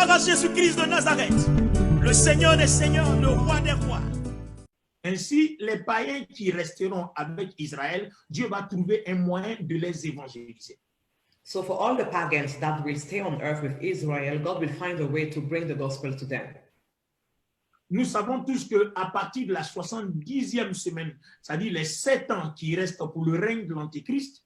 Gloire à Jésus-Christ de Nazareth, le Seigneur des Seigneurs, le Roi des Rois. Ainsi, les païens qui resteront avec Israël, Dieu va trouver un moyen de les évangéliser. So for all the pagans that will stay on earth with Israel, God will find a way to bring the gospel to them. Nous savons tous qu'à partir de la 70e semaine, c'est-à-dire les 7 ans qui restent pour le règne de l'Antéchrist,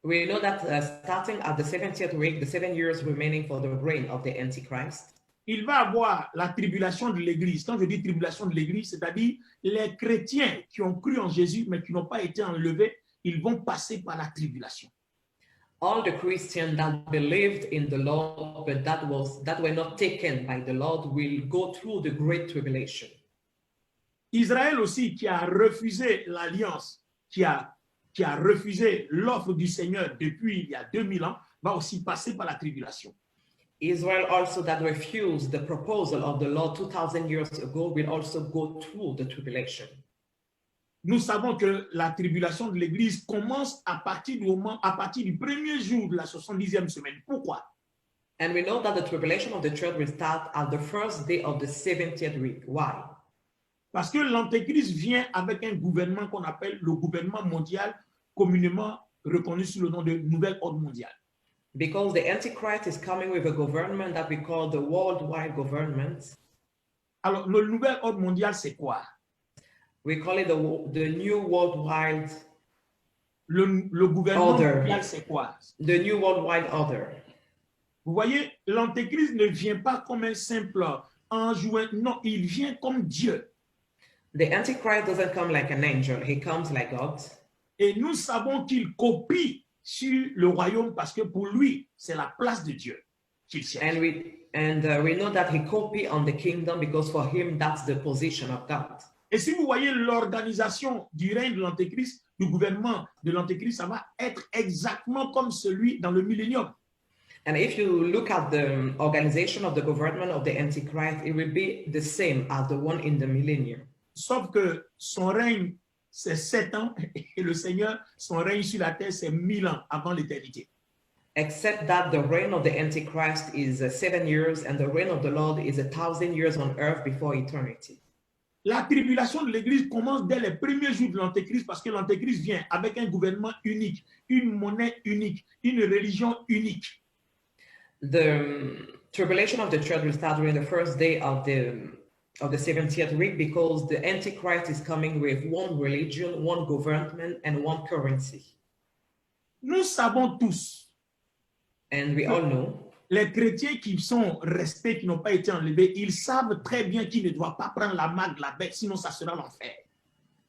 We know that starting at the 70th week, the 7 years remaining for the reign of the Antichrist, il va avoir la tribulation de l'Église. Quand je dis tribulation de l'Église, c'est-à-dire les chrétiens qui ont cru en Jésus mais qui n'ont pas été enlevés, ils vont passer par la tribulation. all the Christians that believed in the Lord but that were not taken by the Lord will go through the great tribulation. Israël aussi qui a refusé l'alliance, qui a refusé l'offre du Seigneur depuis il y a 2000 ans, va aussi passer par la tribulation. Israel also that refused the proposal of the Lord 2000 years ago will also go through the tribulation. Nous savons que la tribulation de l'Église commence à partir du premier jour de la 70e semaine. Pourquoi? And we know that the tribulation of the church will start at the first day of the 70th week. Why? Parce que l'Antéchrist vient avec un gouvernement qu'on appelle le gouvernement mondial, communément reconnu sous le nom de Nouvel Ordre Mondial. Because the Antichrist is coming with a government that we call the worldwide government. Alors, le Nouvel Ordre Mondial, c'est quoi? We call it the new worldwide Le gouvernement order. mondial, c'est quoi? The new worldwide order. Vous voyez, l'Antéchrist ne vient pas comme un simple enjoué. Non, il vient comme Dieu. The Antichrist doesn't come like an angel. He comes like God. Et nous savons qu'il copie sur le royaume parce que pour lui, c'est la place de Dieu qu'il cherche. And we know that he copy on the kingdom because for him, that's the position of God. Et si vous voyez l'organisation du règne de l'Antéchrist, du gouvernement de l'Antéchrist, ça va être exactement comme celui dans le millénium. And if you look at the organization of the government of the Antichrist, it will be the same as the one in the millennium. Sauf que son règne, c'est 7 ans, et le Seigneur, son règne sur la terre, c'est 1000 ans avant l'éternité. Except that the reign of the Antichrist is 7 years and the reign of the Lord is 1,000 years on earth before eternity. La tribulation de l'Église commence dès les premiers jours de l'Antéchrist parce que l'Antéchrist vient avec un gouvernement unique, une monnaie unique, une religion unique. The tribulation of the church will start during the first day of the 70th week because the Antichrist is coming with one religion, one government, and one currency. Nous savons tous, and we all know, les chrétiens qui sont restés, qui n'ont pas été enlevés, ils savent très bien qu'ils ne doivent pas prendre la marque de la bête, sinon ça sera l'enfer.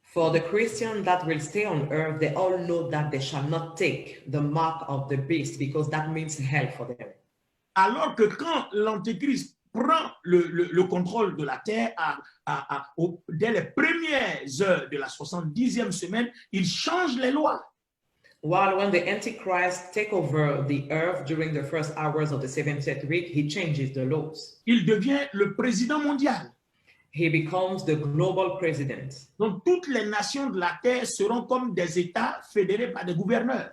For the Christians that will stay on earth, they all know that they shall not take the mark of the beast because that means hell for them. Alors que quand l'Antéchrist prend le contrôle de la terre dès les premières heures de la 70e semaine, il change les lois. While when the Antichrist take over the earth during the first hours of the 70th week, he changes the laws. Il devient le président mondial. He becomes the global president. Donc toutes les nations de la terre seront comme des États fédérés par des gouverneurs.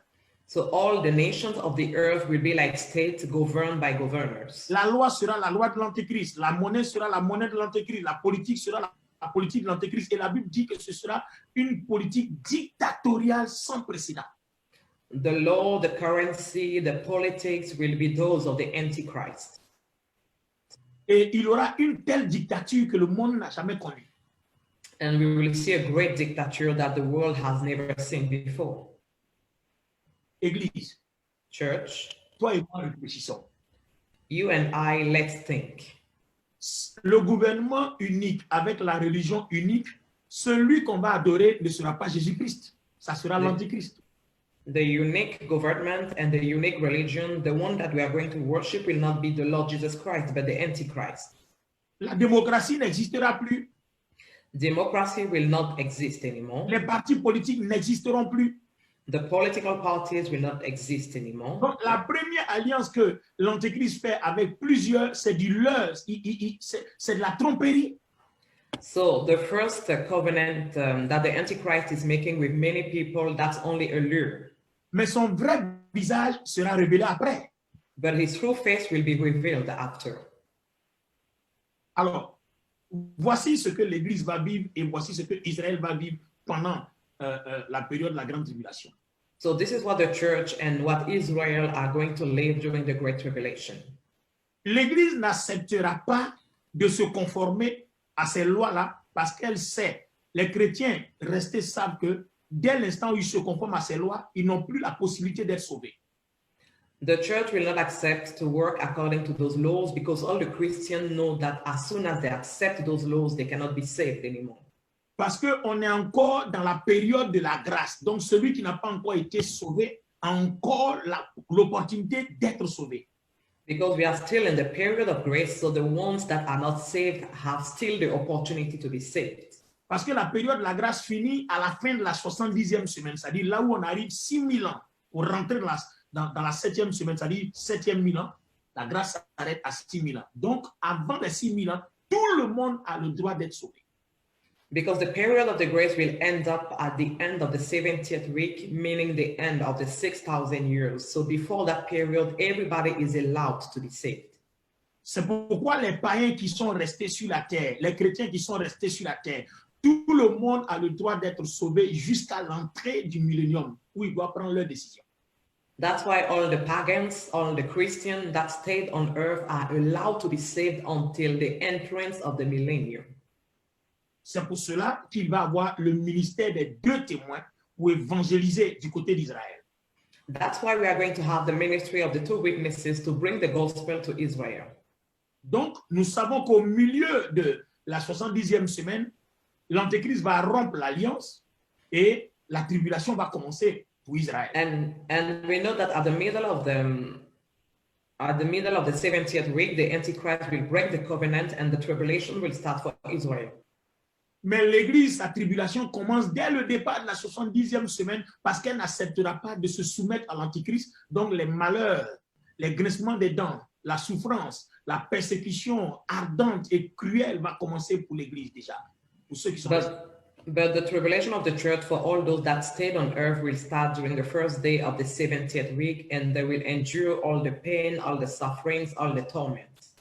So all the nations of the earth will be like states governed by governors. La loi sera la loi de l'Antéchrist, la monnaie sera la monnaie de l'Antéchrist, la politique sera la politique de l'Antéchrist. Et la Bible dit que ce sera une politique dictatoriale sans précédent. The law, the currency, the politics will be those of the Antichrist. Et il y aura une telle dictature que le monde n'a jamais connue. And we will see a great dictature that the world has never seen before. Église, Church, toi et moi réfléchissons. you and I, let's think. Le gouvernement unique avec la religion unique, celui qu'on va adorer ne sera pas Jésus-Christ, ça sera l'Antichrist. The unique government and the unique religion, the one that we are going to worship will not be the Lord Jesus Christ, but the Antichrist. La démocratie n'existera plus. Democracy will not exist anymore. Les partis politiques n'existeront plus. The political parties will not exist anymore. Donc, la première alliance que l'Antéchrist fait avec plusieurs, c'est du leurre, c'est de la tromperie. So the first covenant that the Antichrist is making with many people, that's only a lure. Mais son vrai visage sera révélé après. But his true face will be revealed after. Alors, voici ce que l'Église va vivre et voici ce que Israël va vivre pendant la période de la grande tribulation. So this is what the church and what Israel are going to live during the Great Tribulation. L'Église n'acceptera pas de se conformer à ces lois-là parce qu'elle sait, les chrétiens restés savent que dès l'instant où ils se conforment à ces lois, ils n'ont plus la possibilité d'être sauvés. The church will not accept to work according to those laws because all the Christians know that as soon as they accept those laws, they cannot be saved anymore. Parce qu'on est encore dans la période de la grâce. Donc, celui qui n'a pas encore été sauvé a encore l'opportunité d'être sauvé. Because we are still in the period of grace, so the ones that are not saved have still the opportunity to be saved. Parce que la période de la grâce finit à la fin de la 70e semaine, c'est-à-dire là où on arrive 6000 ans pour rentrer dans la 7e semaine, c'est-à-dire 7e 1000 ans, la grâce s'arrête à 6000 ans. Donc, avant les 6000 ans, tout le monde a le droit d'être sauvé. Because the period of the grace will end up at the end of the 70th week, meaning the end of the 6,000 years. So before that period, everybody is allowed to be saved. C'est pourquoi les païens qui sont restés sur la terre, les chrétiens qui sont restés sur la terre, tout le monde a le droit d'être sauvé jusqu'à l'entrée du millénium, où ils doivent prendre leur décision. That's why all the pagans, all the Christians that stayed on earth are allowed to be saved until the entrance of the millennium. C'est pour cela qu'il va avoir le ministère des deux témoins pour évangéliser du côté d'Israël. That's why we are going to have the ministry of the two witnesses to bring the gospel to Israel. Donc, nous savons qu'au milieu de la 70e semaine, l'Antéchrist va rompre l'alliance et la tribulation va commencer pour Israël. And we know that at the middle of the 70th week, the Antichrist will break the covenant and the tribulation will start for Israel. Mais l'Église, sa tribulation commence dès le départ de la 70e semaine parce qu'elle n'acceptera pas de se soumettre à l'Antichrist. Donc les malheurs, les grincements des dents, la souffrance, la persécution ardente et cruelle va commencer pour l'Église déjà. Pour ceux qui sont But the tribulation of the church for all those that stayed on earth will start during the first day of the 70th week, and they will endure all the pain, all the sufferings, all the torments.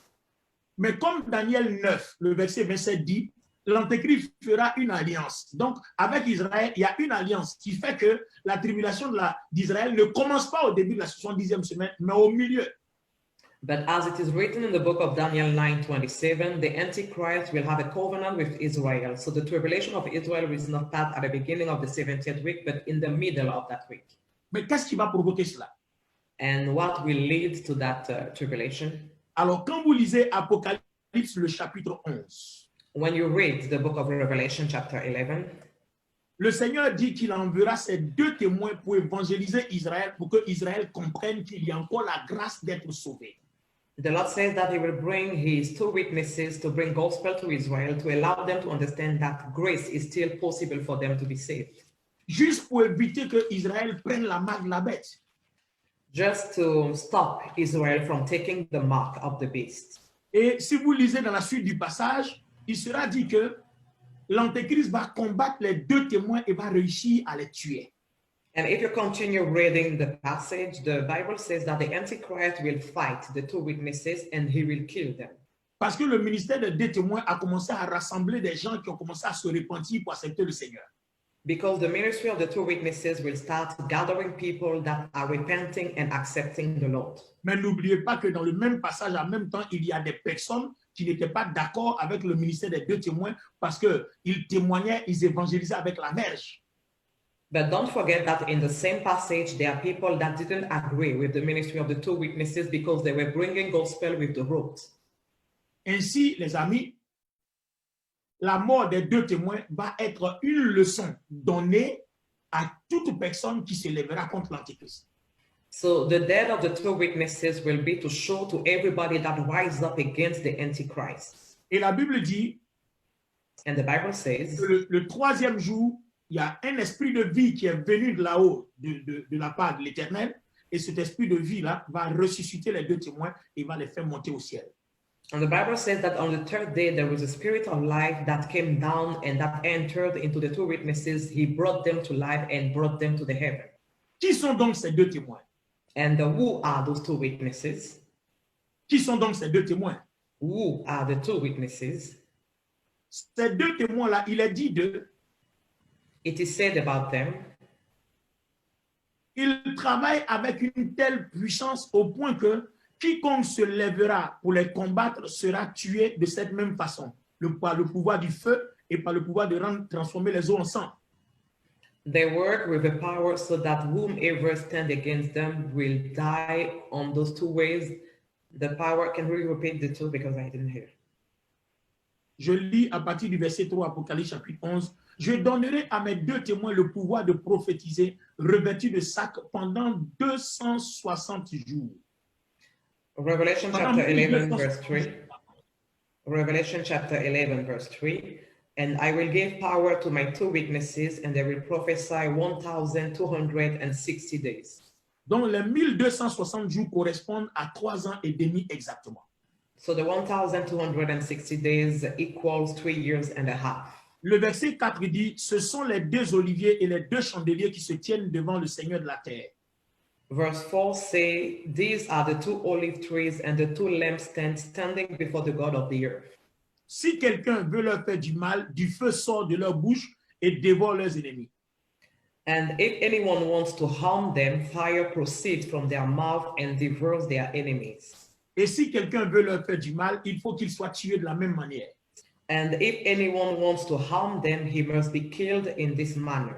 Mais comme Daniel 9, le verset 27 dit, l'Antéchrist fera une alliance. Donc, avec Israël, il y a une alliance qui fait que la tribulation d'Israël ne commence pas au début de la 70e semaine, mais au milieu. But as it is written in the book of Daniel 9:27, the Antichrist will have a covenant with Israel. So the tribulation of Israel will not start at the beginning of the 70th week, but in the middle of that week. Mais qu'est-ce qui va provoquer cela? And what will lead to that tribulation? Alors, quand vous lisez Apocalypse, le chapitre 11, when you read the book of Revelation, chapter 11, le Seigneur dit qu'il enverra ses deux témoins pour évangéliser Israël, pour que Israël comprenne qu'il y a encore la grâce d'être sauvé. The Lord says that he will bring his two witnesses to bring gospel to Israel, to allow them to understand that grace is still possible for them to be saved. Juste pour éviter que Israël prenne la marque de la bête. Just to stop Israel from taking the mark of the beast. Et si vous lisez dans la suite du passage, il sera dit que l'Antéchrist va combattre les deux témoins et va réussir à les tuer. And if you continue reading the passage, the Bible says that the Antichrist will fight the two witnesses and he will kill them. Parce que le ministère des deux témoins a commencé à rassembler des gens qui ont commencé à se repentir pour accepter le Seigneur. Because the ministry of the two witnesses will start gathering people that are repenting and accepting the Lord. Mais n'oubliez pas que dans le même passage, en même temps, il y a des personnes qui n'étaient pas d'accord avec le ministère des deux témoins parce qu'ils témoignaient, ils évangélisaient avec la verge. But don't forget that in the same passage, there are people that didn't agree with the ministry of the two witnesses because they were bringing gospel with the rope. Ainsi, les amis, la mort des deux témoins va être une leçon donnée à toute personne qui se lèvera contre l'Antéchrist. So the death of the two witnesses will be to show to everybody that rises up against the Antichrist. Et la Bible dit, and the Bible says, le troisième jour, il y a un esprit de vie qui est venu de là-haut, de la part de l'Éternel, et cet esprit de vie-là va ressusciter les deux témoins et va les faire monter au ciel. And the Bible says that on the third day, there was a spirit of life that came down and that entered into the two witnesses. He brought them to life and brought them to the heaven. Qui sont donc ces deux témoins? And who are those two witnesses? Qui sont donc ces deux témoins? Who are the two witnesses? Ces deux témoins-là, il est dit d'eux, It is said about them, ils travaillent avec une telle puissance au point que quiconque se lèvera pour les combattre sera tué de cette même façon, par le pouvoir du feu et par le pouvoir de transformer les eaux en sang. they work with a power so that whomever stand against them will die on those two ways. The power, can we repeat the two because I didn't hear? Je lis à partir du verset 3, Apocalypse chapitre 11. Je donnerai à mes deux témoins le pouvoir de prophétiser, revêtus de sac pendant 260 jours. Revelation Pendant chapter 11, 1260 verse 3. Revelation chapter 11, verse 3. And I will give power to my two witnesses, and they will prophesy 1,260 days. Donc les 1260 jours correspondent à 3 ans et demi exactement. So the 1,260 days equals 3 years and a half. Le verset 4 dit, ce sont les deux oliviers et les deux chandeliers qui se tiennent devant le Seigneur de la terre. Verse 4 say, these are the two olive trees and the two lampstands standing before the God of the earth. Si quelqu'un veut leur faire du mal, du feu sort de leur bouche et dévore leurs ennemis. And if anyone wants to harm them, fire proceeds from their mouth and devours their enemies. Et si quelqu'un veut leur faire du mal, il faut qu'il soit tué de la même manière. And if anyone wants to harm them, he must be killed in this manner.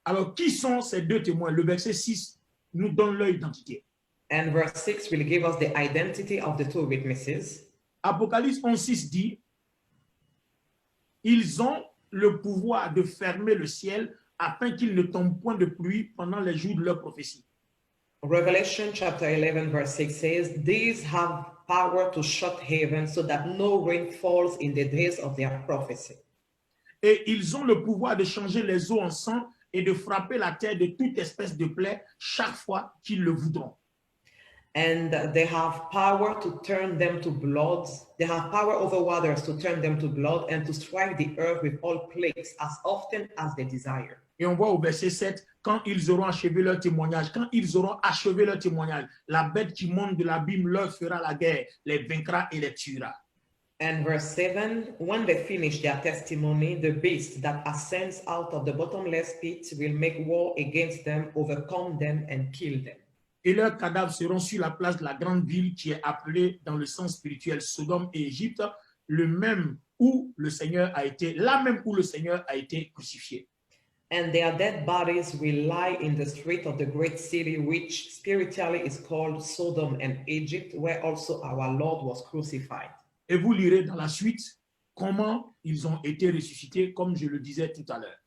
Alors, qui sont ces deux témoins? Le verset 6 nous donne leur identité. And verse 6 will give us the identity of the two witnesses. Apocalypse 11:6 dit, ils ont le pouvoir de fermer le ciel afin qu'il ne tombe point de pluie pendant les jours de leur prophétie. Revelation chapter 11 verse 6 says, these have power to shut heaven so that no rain falls in the days of their prophecy. Et ils ont le pouvoir de changer les eaux en sang et de frapper la terre de toute espèce de plaie chaque fois qu'ils le voudront. And they have power to turn them to blood. They have power over waters to turn them to blood and to strike the earth with all plagues as often as they desire. Et on voit au verset 7, quand ils auront achevé leur témoignage, la bête qui monte de l'abîme leur fera la guerre, les vaincra et les tuera. And verse 7, when they finish their testimony, the beast that ascends out of the bottomless pit will make war against them, overcome them, and kill them. Et leurs cadavres seront sur la place de la grande ville qui est appelée dans le sens spirituel Sodome et Égypte, la même où le Seigneur a été crucifié. And their dead bodies will lie in the street of the great city, which spiritually is called Sodom and Egypt, where also our Lord was crucified. Et vous lirez dans la suite comment ils ont été ressuscités, comme je le disais tout à l'heure.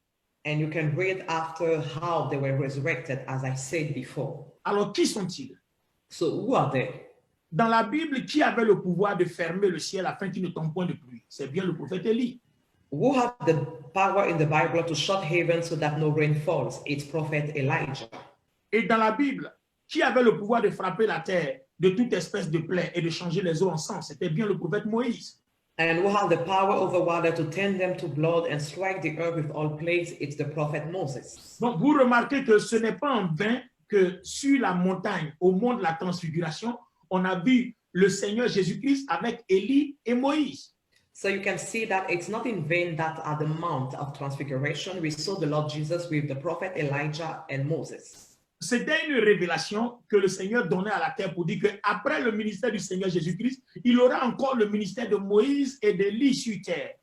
And you can read after how they were resurrected, as I said before. Alors, qui sont-ils? So who are they? Dans la Bible, qui avait le pouvoir de fermer le ciel afin qu'il ne tombe point de pluie? C'est bien le prophète Élie. Who had the power in the Bible to shut heaven so that no rain falls? It's prophet Elijah. Et dans la Bible, qui avait le pouvoir de frapper la terre de toute espèce de plaie et de changer les eaux en sang? C'était bien le prophète Moïse. And who had the power over water to turn them to blood and strike the earth with all plagues? It's the prophet Moses. Donc, vous remarquez que ce n'est pas en vain que sur la montagne, au mont de la transfiguration, on a vu le Seigneur Jésus-Christ avec Élie et Moïse. So you can see that it's not in vain that at the Mount of Transfiguration, we saw the Lord Jesus with the prophet Elijah and Moses. C'était une révélation que le Seigneur donnait à la terre pour dire qu'après le ministère du Seigneur Jésus-Christ, il aura encore le ministère de Moïse et d'Élie sur terre.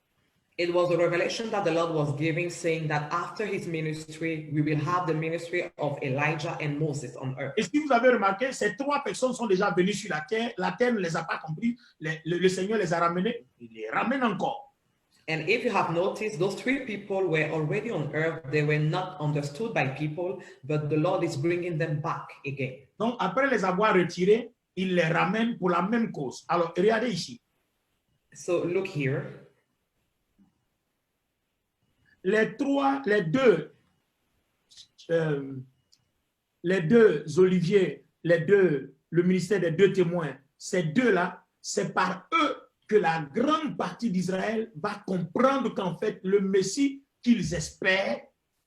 It was a revelation that the Lord was giving, saying that after his ministry, we will have the ministry of Elijah and Moses on earth. Et si vous avez remarqué, ces trois personnes sont déjà venues sur la terre ne les a pas compris, le Seigneur les a ramenés, il les ramène encore. And if you have noticed, those three people were already on earth. They were not understood by people, but the Lord is bringing them back again. Donc, après les avoir retirés, il les ramène pour la même cause. Alors, regardez ici. So look here. Les deux oliviers, le ministère des deux témoins, ces deux-là, c'est par eux que la grande partie d'Israël va comprendre qu'en fait, le Messie qu'ils espèrent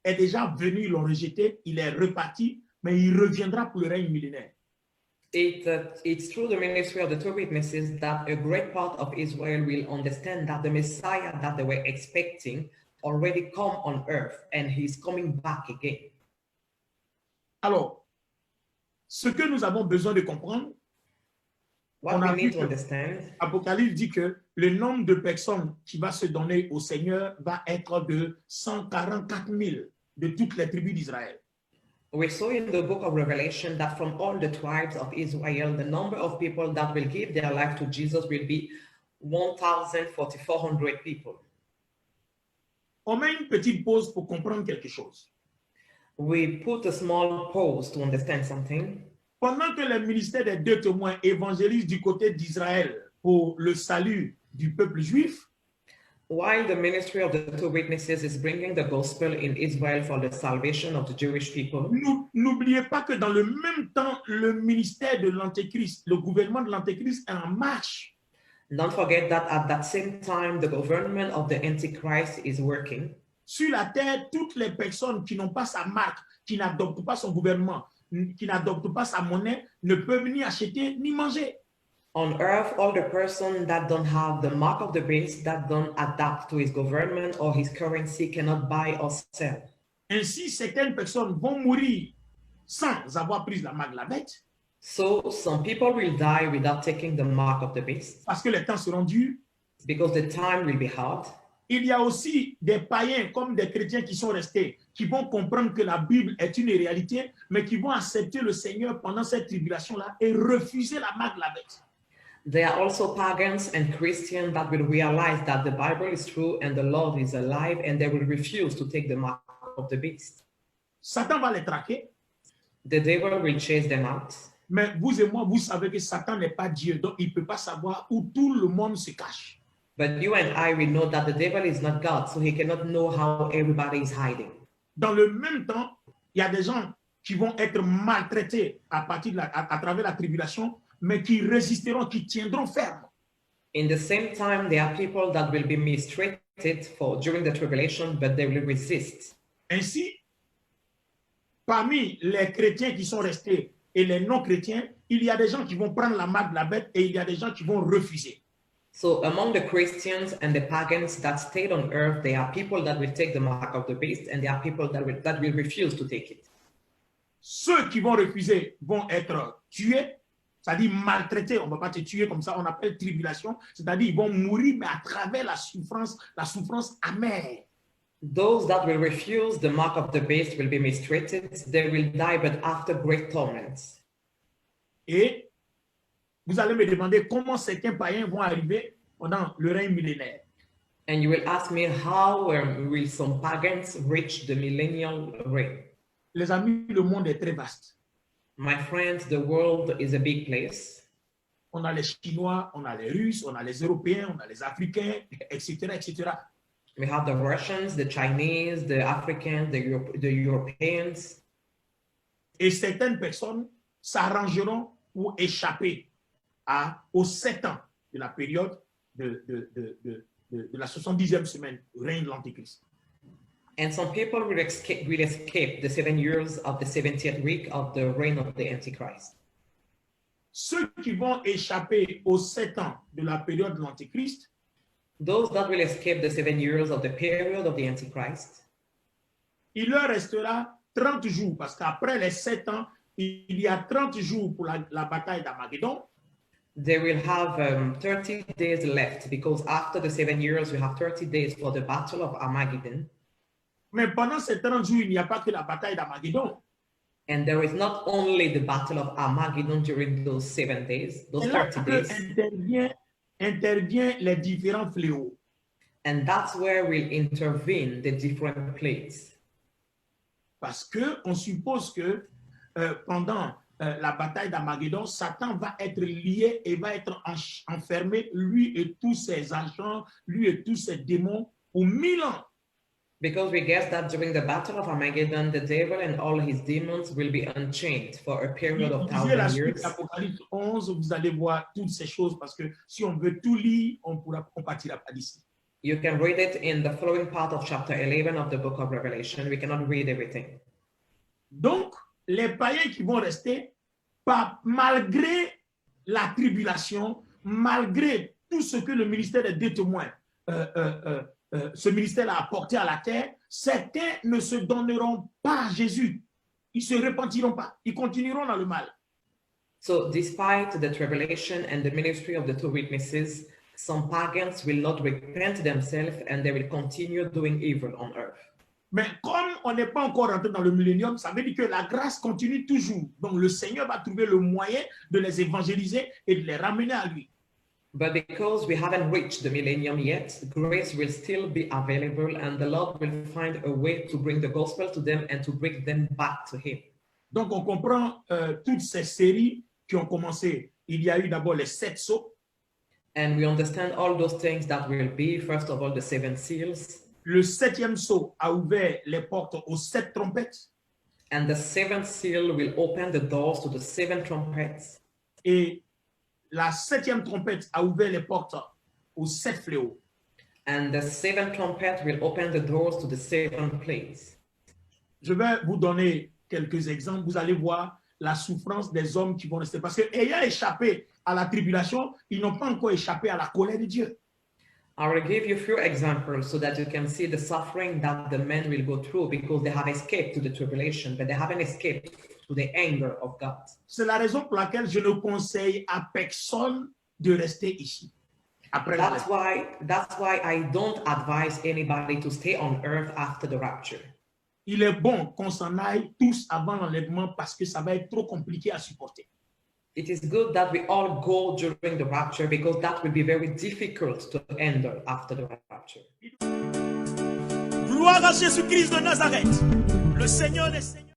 est déjà venu, ils l'ont rejeté, il est reparti, mais il reviendra pour le règne millénaire. It's through the ministry of the two witnesses that a great part of Israel will understand that the Messiah that they were expecting already come on earth and he's coming back again. Alors, ce que nous avons besoin de comprendre, What on a we vu need to que understand, Apocalypse dit que le nombre de personnes qui va se donner au Seigneur va être de 144 000 de toutes les tribus d'Israël. we saw in the book of Revelation that from all the tribes of Israel, the number of people that will give their life to Jesus will be 1,400 people. On met une petite pause pour comprendre quelque chose. We put a small pause to understand something. Pendant que le ministère des deux témoins évangélise du côté d'Israël pour le salut du peuple juif, While the ministry of the two witnesses is bringing the gospel in Israel for the salvation of the Jewish people, n'oubliez pas que dans le même temps, le ministère de l'Antéchrist, le gouvernement de l'Antéchrist est en marche. don't forget that at that same time, the government of the Antichrist is working. Sur la terre, toutes les personnes qui n'ont pas sa marque, qui n'adoptent pas son gouvernement, qui n'adoptent pas sa monnaie, ne peuvent ni acheter ni manger. On earth, all the persons that don't have the mark of the beast, that don't adapt to his government or his currency, cannot buy or sell. Ainsi, certaines personnes vont mourir sans avoir pris la marque de la bête, So some people will die without taking the mark of the beast parce que les temps seront durs. because the time will be hard. Il y a aussi des païens comme des chrétiens qui sont restés, qui vont comprendre que la Bible est une réalité, mais qui vont accepter le Seigneur pendant cette tribulation-là et refuser la marque de la bête. There are also pagans and Christians that will realize that the Bible is true and the Lord is alive, and they will refuse to take the mark of the beast. Satan va les traquer, The devil will chase them out. mais vous et moi, vous savez que Satan n'est pas Dieu, donc il ne peut pas savoir où tout le monde se cache. But you and I will know that the devil is not God, so he cannot know how everybody is hiding. Dans le même temps, il y a des gens qui vont être maltraités à travers la tribulation, mais qui résisteront, qui tiendront ferme. In the same time, there are people that will be mistreated during the tribulation, but they will resist. Ainsi, parmi les chrétiens qui sont restés et les non-chrétiens, il y a des gens qui vont prendre la marque de la bête et il y a des gens qui vont refuser. So among the Christians and the pagans that stayed on earth, there are people that will take the mark of the beast, and there are people that will refuse to take it. Ceux qui vont refuser vont être tués, c'est-à-dire maltraités. On ne va pas te tuer comme ça, on appelle tribulation, c'est-à-dire ils vont mourir, mais à travers la souffrance amère. Those that will refuse the mark of the beast will be mistreated. They will die, but after great torments. Et vous allez me demander comment certains païens vont arriver pendant le règne millénaire. And you will ask me, how will some pagans reach the millennial reign? Les amis, le monde est très vaste. My friends, the world is a big place. On a les Chinois, on a les Russes, on a les Européens, on a les Africains, etc., etc. We have the Russians, the Chinese, the Africans, the Europeans. Et certaines personnes s'arrangeront pour échapper aux 7 ans de la période de la 70e semaine du règne de l'Antéchrist. And some people will escape the 7 years of the 70th week of the reign of the Antichrist. Ceux qui vont échapper aux 7 ans de la période de l'Antéchrist, those that will escape the 7 years of the period of the Antichrist, il leur restera 30 jours, parce qu'après les 7 ans, il y a 30 jours pour la bataille d'Armageddon. They will have 30 days left, because after the 7 years, we have 30 days for the battle of Armageddon. Mais pendant ces 30 jours, il n'y a pas que la bataille d'Armageddon. And there is not only the battle of Armageddon during those 7 days, those 30 days. Intervient les différents fléaux. And that's where we'll intervene the different plagues. Parce qu'on suppose que pendant la bataille d'Armageddon, Satan va être lié et va être enfermé, lui et tous ses agents, lui et tous ses démons, pour 1000 ans. Because we guess that during the battle of Armageddon, the devil and all his demons will be unchained for a period of 1,000 years. Apocalypse 11, vous allez voir toutes ces choses, parce que si on veut tout lire, on partira pas d'ici. You can read it in the following part of chapter 11 of the book of Revelation. We cannot read everything. Donc, les païens qui vont rester malgré la tribulation, malgré tout ce que le ministère des deux témoins, ce ministère a apporté à la terre, certains ne se donneront pas à Jésus. Ils ne se repentiront pas. Ils continueront dans le mal. So despite the tribulation and the ministry of the two witnesses, some pagans will not repent themselves and they will continue doing evil on earth. Mais comme on n'est pas encore rentré dans le millénium, ça veut dire que la grâce continue toujours. Donc le Seigneur va trouver le moyen de les évangéliser et de les ramener à lui. But because we haven't reached the millennium yet, grace will still be available and the Lord will find a way to bring the gospel to them and to bring them back to Him. Donc on comprend toutes ces séries qui ont commencé. Il y a eu d'abord les 7 sceaux. And we understand all those things that will be, first of all, the 7 seals. Le 7e sceau a ouvert les portes aux 7 trompettes. And the 7th seal will open the doors to the 7 trumpets. Et la 7e trompette a ouvert les portes aux 7 fléaux. And the 7th trumpet will open the doors to the 7 plagues. Je vais vous donner quelques exemples. Vous allez voir la souffrance des hommes qui vont rester. Parce qu'ayant échappé à la tribulation, ils n'ont pas encore échappé à la colère de Dieu. I will give you a few examples so that you can see the suffering that the men will go through because they have escaped to the tribulation, but they haven't escaped to the anger of God. C'est la raison pour laquelle je ne conseille à personne de rester ici. Après That's why I don't advise anybody to stay on earth after the rapture. Il est bon qu'on s'en aille tous avant l'enlèvement parce que ça va être trop compliqué à supporter. It is good that we all go during the rapture because that will be very difficult to handle after the rapture. Gloire à Jésus-Christ de Nazareth, le Seigneur des Seigneurs.